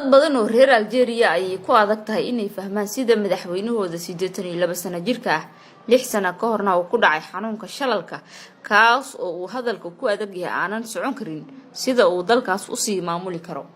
dad badan oo reer Algeria ay ku adag tahay inay fahmaan sida madaxweynahooda 82 sano jirka ah 6 sano ka horna uu ku dhacay xanuunka shalalka kaas oo uu hadalka ku adag yahay aanan socon karin sida uu dalkaas u sii maamuli karo.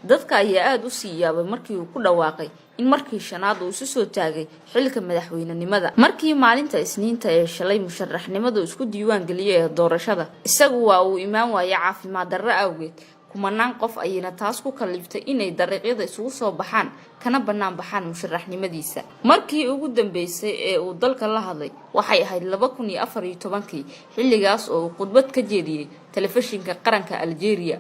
dadka ayaa aad u sii yaabay markii uu ku dhawaaqay in markii shanaad uu soo taagay xilka madaxweynenimada markii maalinta Isniinta ee shalay musharaxnimadu isku diiwaan galiyay doorashada isagu waa uu imaan waayay caafimaad darro awgeed kumanaan qof ayna taas ku kaliftay inay dariiqyada isugu soo baxaan kana banaan baxaan musharaxnimadiisa markii ugu dambeysay ee uu dalka la hadlay waxay ahayd 2014 xilligaas oo uu khudbad ka jeediyay telefishinka qaranka Algeria.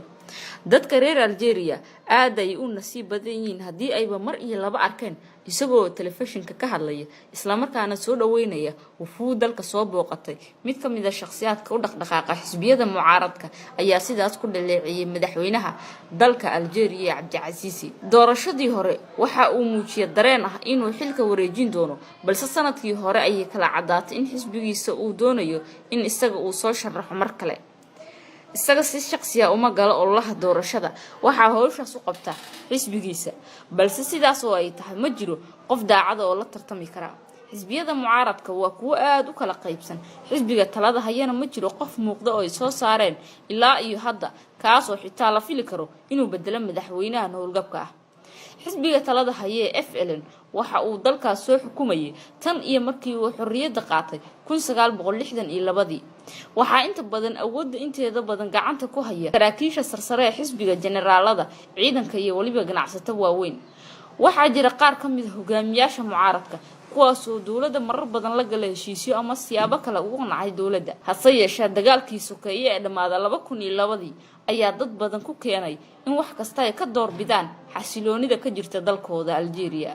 dadka reer Algeria aad ay u nasiib badan yihiin hadii ayba mar iyo laba arkeen isagoo telefishinka ka hadlaya isla markaana soo dhaweynaya wuxuu dalka soo booqatay mid ka mid ah shakhsiyaadka u dhaqdhaqaaqa xisbiyada mucaaradka ayaa sidaas ku dhaleeciyay madaxweynaha dalka Algeria Abdelaziz. doorashadii hore waxa uu muujiyay dareen ah inuu xilka wareejin doono balse sanadkii hore ay kala cadaatay in xisbigiisa uu doonayo in isaga uu soo sharaxo mar kale. isaga si shakhsi ah uma galo ololaha doorashada waxa hawshaas u qabta xisbigiisa balse sidaas oo ay tahay ma jiro qof daacad oo la tartami kara. xisbiyada mucaaradka waa kuwa aad u kala qaybsan xisbiga talada hayana ma jiro qof muuqda oo ay soo saareen ilaa iyo hadda kaas oo xitaa la fili karo inuu bedelo madaxweynaha howlgabka ah. xisbiga talada haye FLN waxa uu dalkaas soo xukumayay tan iyo markii uu xorriyadda qaatay 1962 waxa inta badan awoodda inteeda badan gacanta ku haya saraakiisha sarsare ee xisbiga generaalada ciidanka iyo waliba ganacsatada waaweyn. waxa jira qaar ka mid ah hogaamiyaasha mucaaradka kuwaas oo dawladda marar badan la galay heshiisyo ama siyaabo kale ugu qanacay dawladda hase yeeshee dagaalkii sokeeye ee dhamaaday 2002 ayaa dad badan ku keenay in wax kasta ay ka door bidaan xasiloonida ka jirta dalkooda Algeria.